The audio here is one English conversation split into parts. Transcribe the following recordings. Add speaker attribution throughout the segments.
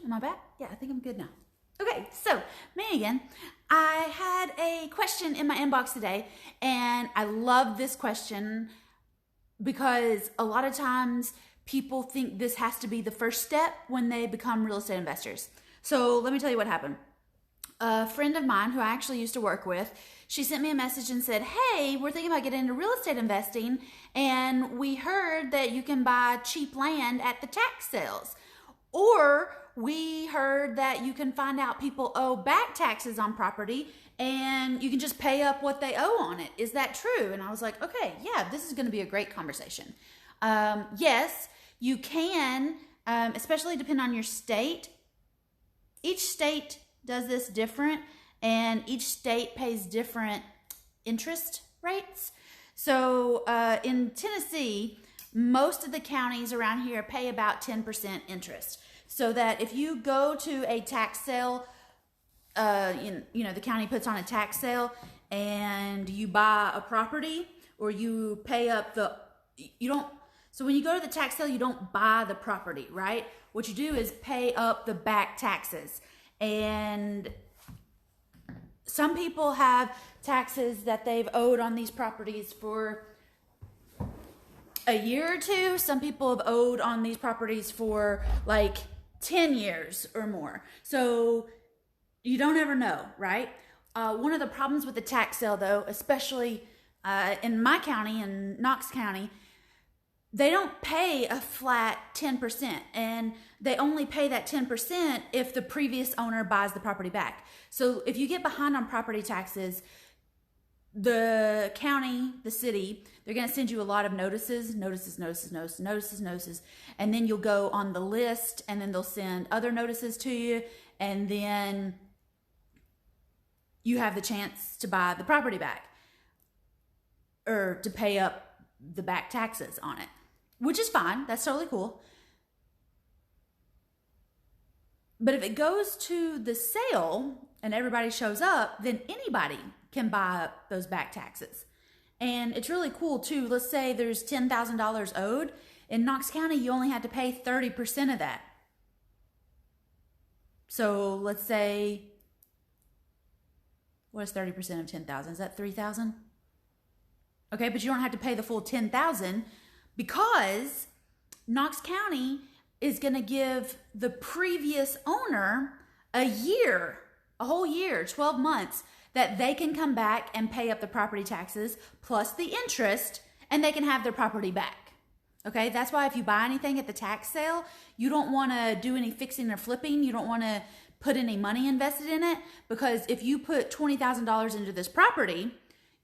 Speaker 1: Am I back? Yeah, I think I'm good now. Okay, so me again. I had a question in my inbox today, and I love this question because a lot of times people think this has to be the first step when they become real estate investors. So let me tell you what happened. A friend of mine who I actually used to work with, she sent me a message and said, hey, we're thinking about getting into real estate investing, and we heard that you can buy cheap land at the tax sales. Or we heard that you can find out people owe back taxes on property and you can just pay up what they owe on it. Is that true? And I was like, okay, yeah, this is going to be a great conversation. Yes, you can, especially depending on your state. Each state does this different, and each state pays different interest rates. So in Tennessee, most of the counties around here pay about 10% interest. So that if you go to a tax sale, the county puts on a tax sale and you buy a property, or you pay up so when you go to the tax sale, you don't buy the property, right? What you do is pay up the back taxes. And some people have taxes that they've owed on these properties for a year or two. Some people have owed on these properties for like 10 years or more. So you don't ever know, right? One of the problems with the tax sale, though, especially in my county, in Knox County, they don't pay a flat 10%, and they only pay that 10% if the previous owner buys the property back. So if you get behind on property taxes, the county, the city, they're going to send you a lot of notices, and then you'll go on the list, and then they'll send other notices to you, and then you have the chance to buy the property back or to pay up the back taxes on it, which is fine. That's totally cool. But if it goes to the sale and everybody shows up, then anybody can buy up those back taxes. And it's really cool too. Let's say there's $10,000 owed. In Knox County, you only have to pay 30% of that. So let's say, what is 30% of 10,000? Is that 3,000? Okay, but you don't have to pay the full 10,000 because Knox County is going to give the previous owner a whole year, 12 months, that they can come back and pay up the property taxes plus the interest, and they can have their property back. Okay, that's why if you buy anything at the tax sale, you don't want to do any fixing or flipping. You don't want to put any money invested in it, because if you put $20,000 into this property,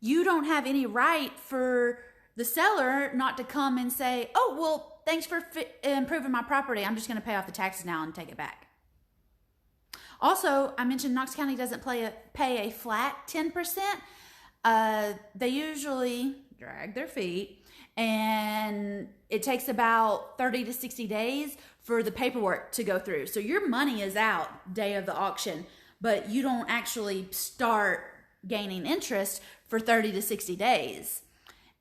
Speaker 1: you don't have any right for the seller not to come and say, oh, well, thanks for improving my property. I'm just going to pay off the taxes now and take it back. Also, I mentioned Knox County doesn't pay a flat 10%. They usually drag their feet, and it takes about 30 to 60 days for the paperwork to go through. So your money is out day of the auction, but you don't actually start gaining interest for 30 to 60 days.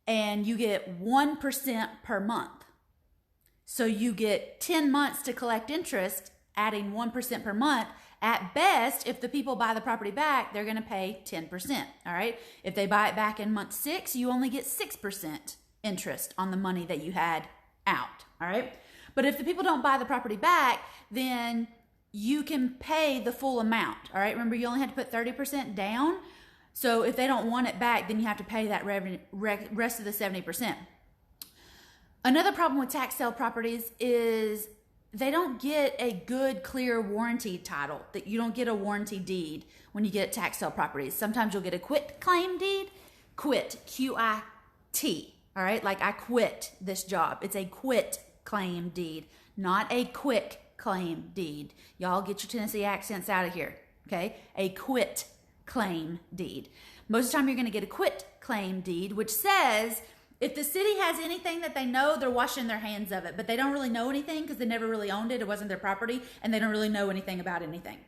Speaker 1: And you get 1% per month. So you get 10 months to collect interest, adding 1% per month. At best, if the people buy the property back, they're going to pay 10%. All right. If they buy it back in month 6, you only get 6% interest on the money that you had out. All right. But if the people don't buy the property back, then you can pay the full amount. All right. Remember, you only had to put 30% down. So if they don't want it back, then you have to pay that rest of the 70%. Another problem with tax sale properties is they don't get a good, clear warranty title. That you don't get a warranty deed when you get tax sale properties. Sometimes you'll get a quit claim deed. Quit, Q-I-T. All right, like I quit this job. It's a quit claim deed, not a quick claim deed. Y'all get your Tennessee accents out of here, okay? A quit claim deed. Most of the time you're going to get a quit claim deed, which says if the city has anything that they know, they're washing their hands of it, but they don't really know anything because they never really owned it. It wasn't their property, and they don't really know anything about anything.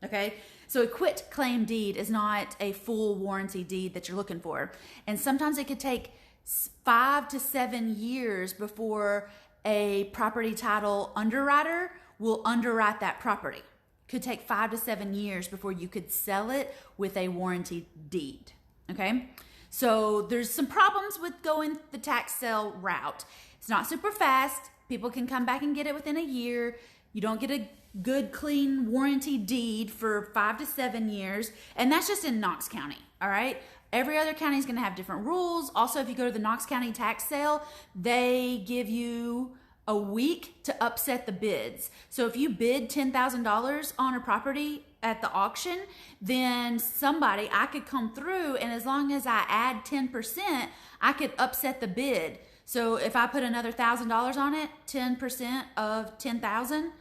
Speaker 1: Okay, so a quit claim deed is not a full warranty deed that you're looking for, and sometimes it could take 5 to 7 years before a property title underwriter will underwrite that property. Could take 5 to 7 years before you could sell it with a warranty deed. Okay, so there's some problems with going the tax sale route. It's not super fast. People can come back and get it within a year. You don't get a good, clean warranty deed for 5 to 7 years. And that's just in Knox County, all right? Every other county is going to have different rules. Also, if you go to the Knox County tax sale, they give you a week to upset the bids. So if you bid $10,000 on a property at the auction, then I could come through, and as long as I add 10%, I could upset the bid. So if I put another $1,000 on it, 10% of 10,000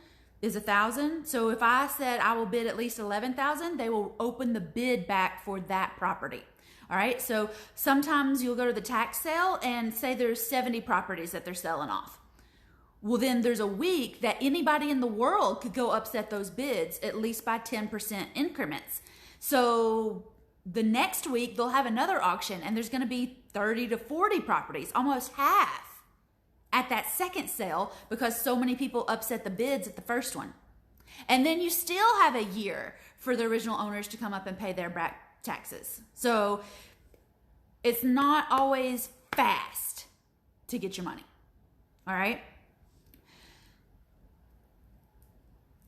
Speaker 1: is 1,000. So if I said I will bid at least 11,000, they will open the bid back for that property. All right. So sometimes you'll go to the tax sale and say there's 70 properties that they're selling off. Well, then there's a week that anybody in the world could go upset those bids, at least by 10% increments. So the next week they'll have another auction, and there's going to be 30 to 40 properties, almost half at that second sale, because so many people upset the bids at the first one. And then you still have a year for the original owners to come up and pay their back taxes. So it's not always fast to get your money. All right.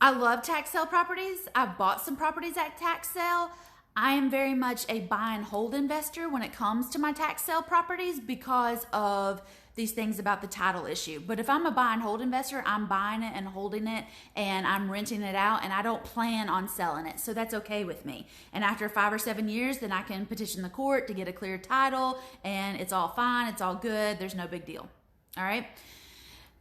Speaker 1: I love tax sale properties. I've bought some properties at tax sale. I am very much a buy and hold investor when it comes to my tax sale properties because of these things about the title issue. But if I'm a buy and hold investor, I'm buying it and holding it, and I'm renting it out, and I don't plan on selling it. So that's okay with me. And after 5 or 7 years, then I can petition the court to get a clear title, and it's all fine. It's all good. There's no big deal. All right.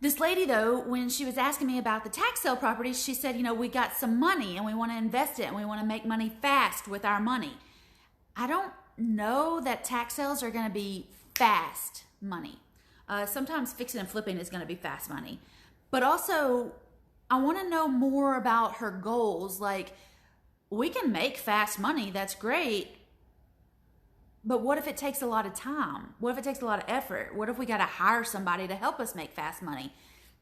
Speaker 1: This lady, though, when she was asking me about the tax sale properties, she said, we got some money and we want to invest it and we want to make money fast with our money. I don't know that tax sales are going to be fast money. Sometimes fixing and flipping is going to be fast money. But also, I want to know more about her goals. Like, we can make fast money. That's great. But what if it takes a lot of time? What if it takes a lot of effort? What if we got to hire somebody to help us make fast money?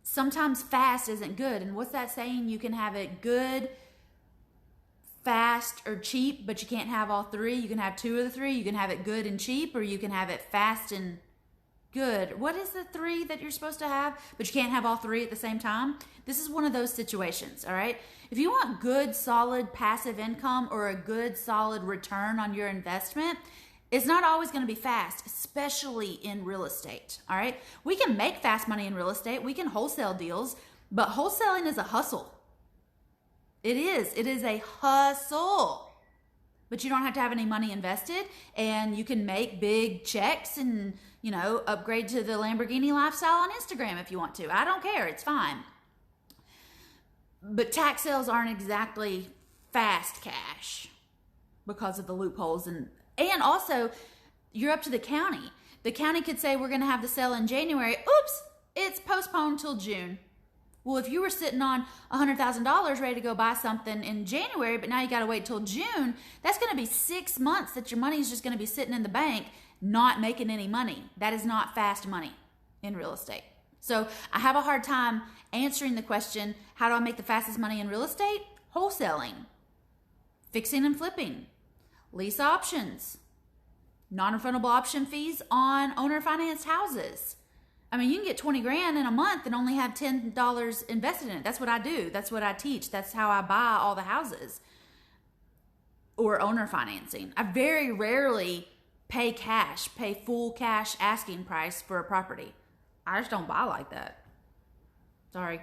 Speaker 1: Sometimes fast isn't good. And what's that saying? You can have it good, fast, or cheap, but you can't have all three. You can have 2 of the 3. You can have it good and cheap, or you can have it fast and good. What is the 3 that you're supposed to have? But you can't have all 3 at the same time. This is one of those situations, all right? If you want good, solid passive income or a good, solid return on your investment, it's not always going to be fast, especially in real estate, all right? We can make fast money in real estate. We can wholesale deals, but wholesaling is a hustle. It is. It is a hustle. But you don't have to have any money invested, and you can make big checks and, upgrade to the Lamborghini lifestyle on Instagram if you want to. I don't care. It's fine. But tax sales aren't exactly fast cash because of the loopholes, and also, you're up to the county. The county could say, we're going to have the sale in January. Oops, it's postponed till June. Well, if you were sitting on $100,000 ready to go buy something in January, but now you got to wait till June, that's going to be 6 months that your money is just going to be sitting in the bank, not making any money. That is not fast money in real estate. So I have a hard time answering the question, how do I make the fastest money in real estate? Wholesaling, fixing and flipping, lease options, non-refundable option fees on owner-financed houses. I mean, you can get 20 grand in a month and only have $10 invested in it. That's what I do. That's what I teach. That's how I buy all the houses. Or owner financing. I very rarely pay full cash asking price for a property. I just don't buy like that. Sorry.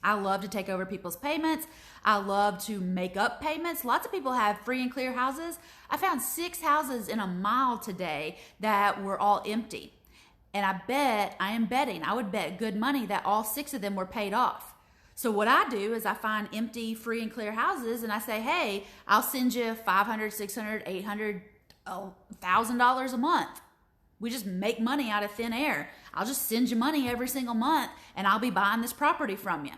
Speaker 1: I love to take over people's payments. I love to make up payments. Lots of people have free and clear houses. I found 6 houses in a mile today that were all empty. And I would bet good money that all 6 of them were paid off. So what I do is I find empty, free and clear houses, and I say, hey, I'll send you $500, $600, $800, $1,000 a month. We just make money out of thin air. I'll just send you money every single month, and I'll be buying this property from you.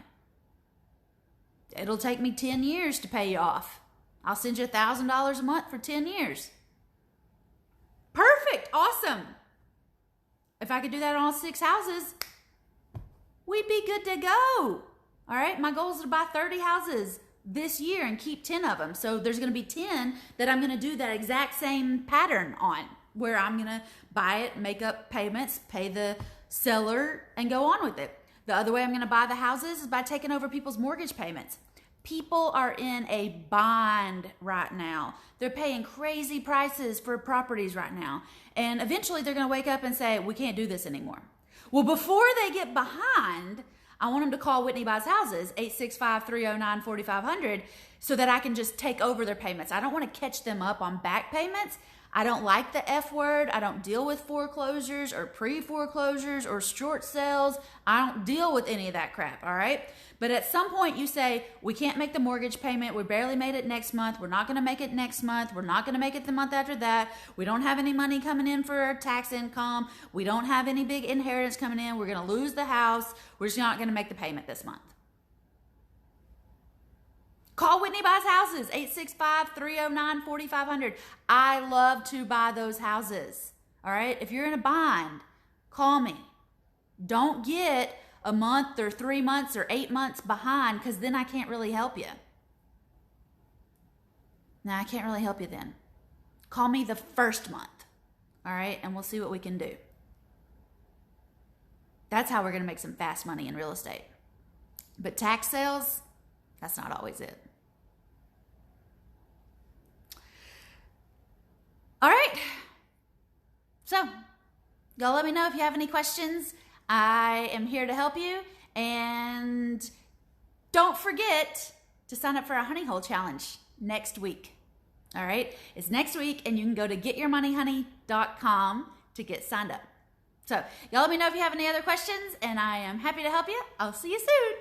Speaker 1: It'll take me 10 years to pay you off. I'll send you $1,000 a month for 10 years. Perfect. Awesome. If I could do that on all 6 houses, we'd be good to go. All right, my goal is to buy 30 houses this year and keep 10 of them. So there's going to be 10 that I'm going to do that exact same pattern on, where I'm going to buy it, make up payments, pay the seller, and go on with it. The other way I'm going to buy the houses is by taking over people's mortgage payments. People are in a bind right now. They're paying crazy prices for properties right now. And eventually they're going to wake up and say, we can't do this anymore. Well, before they get behind, I want them to call Whitney Buys Houses, 865-309-4500, so that I can just take over their payments. I don't want to catch them up on back payments. I don't like the F word. I don't deal with foreclosures or pre-foreclosures or short sales. I don't deal with any of that crap, all right? But at some point you say, we can't make the mortgage payment. We barely made it next month. We're not going to make it next month. We're not going to make it the month after that. We don't have any money coming in for tax income. We don't have any big inheritance coming in. We're going to lose the house. We're just not going to make the payment this month. Call Whitney Buys Houses, 865-309-4500. I love to buy those houses. All right? If you're in a bind, call me. Don't get a month or 3 months or 8 months behind, because then I can't really help you. No, I can't really help you then. Call me the first month. All right? And we'll see what we can do. That's how we're going to make some fast money in real estate. But tax sales, that's not always it. All right. So, y'all let me know if you have any questions. I am here to help you. And don't forget to sign up for our honey hole challenge next week. All right? It's next week, and you can go to getyourmoneyhoney.com to get signed up. So, y'all let me know if you have any other questions, and I am happy to help you. I'll see you soon.